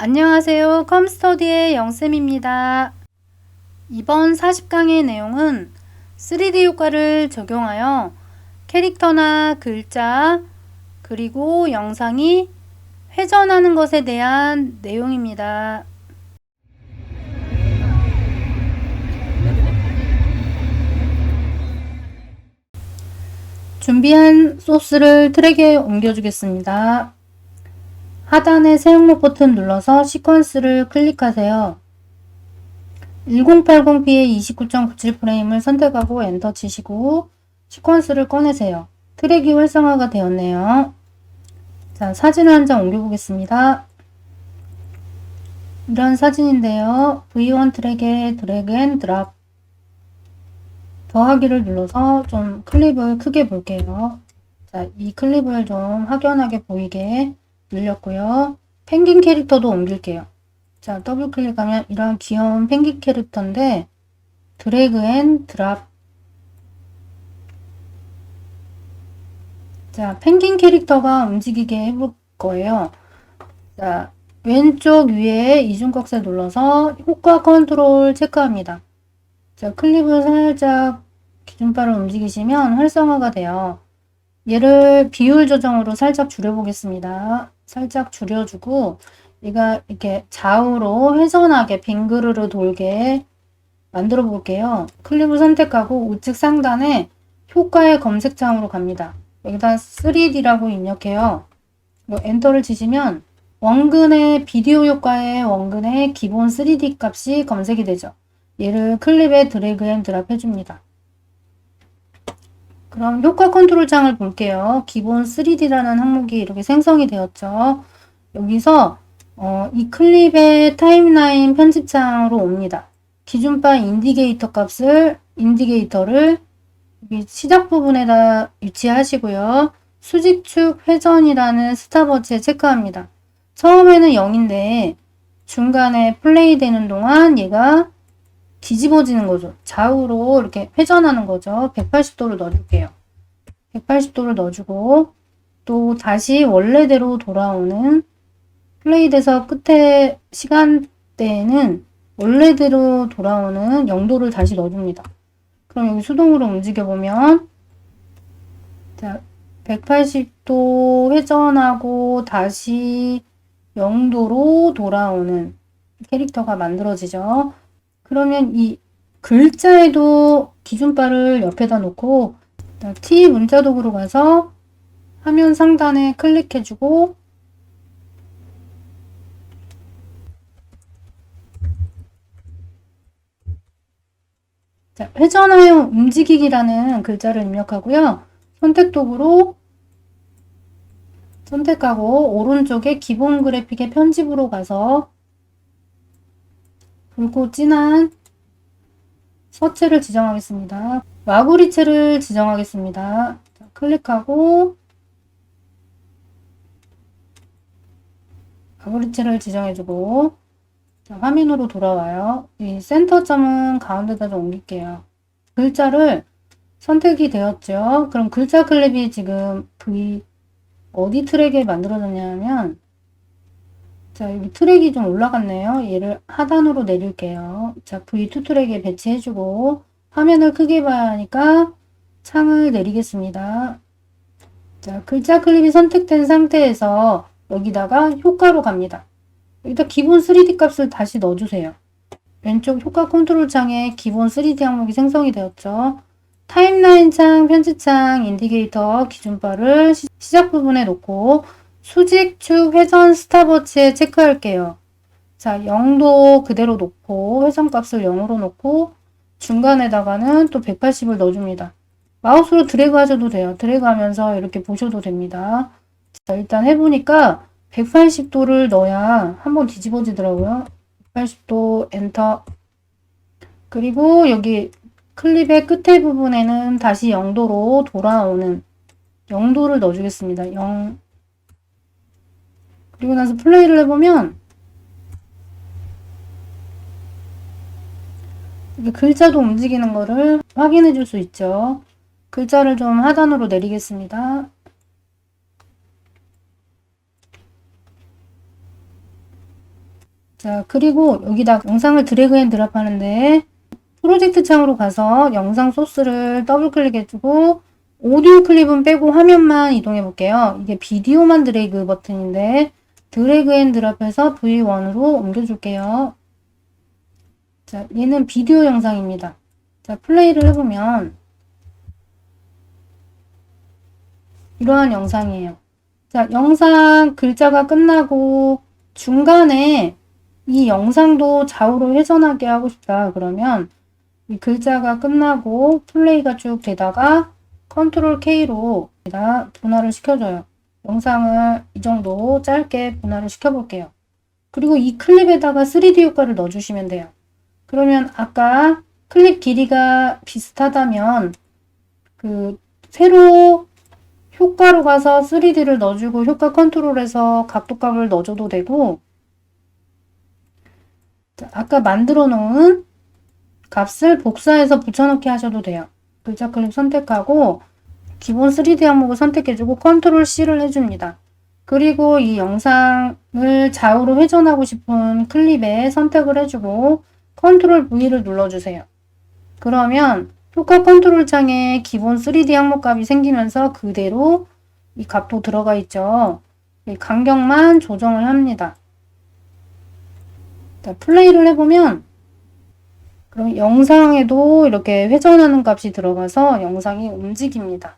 안녕하세요. 컴스터디의 영쌤입니다. 이번 40강의 내용은 3D 효과를 적용하여 캐릭터나 글자 그리고 영상이 회전하는 것에 대한 내용입니다. 준비한 소스를 트랙에 옮겨주겠습니다. 하단의 새 항목 버튼 눌러서 시퀀스를 클릭하세요. 1080p의 29.97프레임을 선택하고 엔터 치시고 시퀀스를 꺼내세요. 트랙이 활성화가 되었네요. 자, 사진을 한 장 옮겨보겠습니다. 이런 사진인데요. V1 트랙에 드래그 앤 드랍 더하기를 눌러서 좀 클립을 크게 볼게요. 자, 이 클립을 좀 확연하게 보이게 늘렸고요. 펭귄 캐릭터도 옮길게요. 자, 더블 클릭하면 이런 귀여운 펭귄 캐릭터인데 드래그 앤 드랍. 자, 펭귄 캐릭터가 움직이게 해볼 거예요. 자, 왼쪽 위에 이중꺽쇠 눌러서 효과 컨트롤 체크합니다. 자, 클립을 살짝 기준바를 움직이시면 활성화가 돼요. 얘를 비율 조정으로 살짝 줄여보겠습니다. 살짝 줄여주고 얘가 이렇게 좌우로 회전하게 빙그르르 돌게 만들어 볼게요. 클립을 선택하고 우측 상단에 효과의 검색창으로 갑니다. 여기다 3D라고 입력해요. 엔터를 치시면 원근의 비디오 효과의 원근의 기본 3D 값이 검색이 되죠. 얘를 클립에 드래그 앤 드랍 해줍니다. 그럼 효과 컨트롤 창을 볼게요. 기본 3D라는 항목이 이렇게 생성이 되었죠. 여기서 이 클립의 타임라인 편집창으로 옵니다. 기준바 인디게이터를 여기 시작 부분에다 위치하시고요. 수직축 회전이라는 스탑워치에 체크합니다. 처음에는 0인데 중간에 플레이 되는 동안 얘가 뒤집어지는 거죠. 좌우로 이렇게 회전하는 거죠. 180도를 넣어줄게요. 180도를 넣어주고 또 다시 원래대로 돌아오는 플레이 돼서 끝에 시간대에는 원래대로 돌아오는 0도를 다시 넣어줍니다. 그럼 여기 수동으로 움직여보면 자, 180도 회전하고 다시 0도로 돌아오는 캐릭터가 만들어지죠. 그러면 이 글자에도 기준바를 옆에다 놓고 T 문자 도구로 가서 화면 상단에 클릭해주고 자, 회전하여 움직이기라는 글자를 입력하고요. 선택 도구로 선택하고 오른쪽에 기본 그래픽의 편집으로 가서 붉고 진한 서체를 지정하겠습니다. 와구리체를 지정하겠습니다. 자, 클릭하고 와구리체를 지정해주고 자, 화면으로 돌아와요. 이 센터점은 가운데다 좀 옮길게요. 글자를 선택이 되었죠. 그럼 글자 클립이 지금 어디 트랙에 만들어졌냐면 자, 여기 트랙이 좀 올라갔네요. 얘를 하단으로 내릴게요. 자, V2 트랙에 배치해주고 화면을 크게 봐야 하니까 창을 내리겠습니다. 자, 글자 클립이 선택된 상태에서 여기다가 효과로 갑니다. 여기다 기본 3D 값을 다시 넣어주세요. 왼쪽 효과 컨트롤 창에 기본 3D 항목이 생성이 되었죠. 타임라인 창, 편집창, 인디게이터, 기준바를 시작 부분에 놓고 수직축 회전 스탑워치에 체크할게요. 자, 0도 그대로 놓고 회전값을 0으로 놓고 중간에다가는 또 180을 넣어줍니다. 마우스로 드래그 하셔도 돼요. 드래그 하면서 이렇게 보셔도 됩니다. 자, 일단 해보니까 180도를 넣어야 한번 뒤집어지더라고요. 180도 엔터. 그리고 여기 클립의 끝에 부분에는 다시 0도로 돌아오는 0도를 넣어주겠습니다. 0. 그리고 나서 플레이를 해보면 글자도 움직이는 거를 확인해 줄 수 있죠. 글자를 좀 하단으로 내리겠습니다. 자, 그리고 여기다 영상을 드래그 앤 드랍 하는데 프로젝트 창으로 가서 영상 소스를 더블 클릭해주고 오디오 클립은 빼고 화면만 이동해 볼게요. 이게 비디오만 드래그 버튼인데 드래그 앤 드랍해서 V1으로 옮겨줄게요. 자, 얘는 비디오 영상입니다. 자, 플레이를 해보면 이러한 영상이에요. 자, 영상 글자가 끝나고 중간에 이 영상도 좌우로 회전하게 하고 싶다. 그러면 이 글자가 끝나고 플레이가 쭉 되다가 컨트롤 K로 분할을 시켜줘요. 영상을 이 정도 짧게 분할을 시켜볼게요. 그리고 이 클립에다가 3D 효과를 넣어주시면 돼요. 그러면 아까 클립 길이가 비슷하다면 그 새로 효과로 가서 3D를 넣어주고 효과 컨트롤해서 각도값을 넣어줘도 되고 아까 만들어 놓은 값을 복사해서 붙여넣기 하셔도 돼요. 글자 클립 선택하고 기본 3D 항목을 선택해주고 컨트롤 C를 해줍니다. 그리고 이 영상을 좌우로 회전하고 싶은 클립에 선택을 해주고 컨트롤 V를 눌러주세요. 그러면 효과 컨트롤 창에 기본 3D 항목 값이 생기면서 그대로 이 값도 들어가 있죠. 이 간격만 조정을 합니다. 자, 플레이를 해보면 그럼 영상에도 이렇게 회전하는 값이 들어가서 영상이 움직입니다.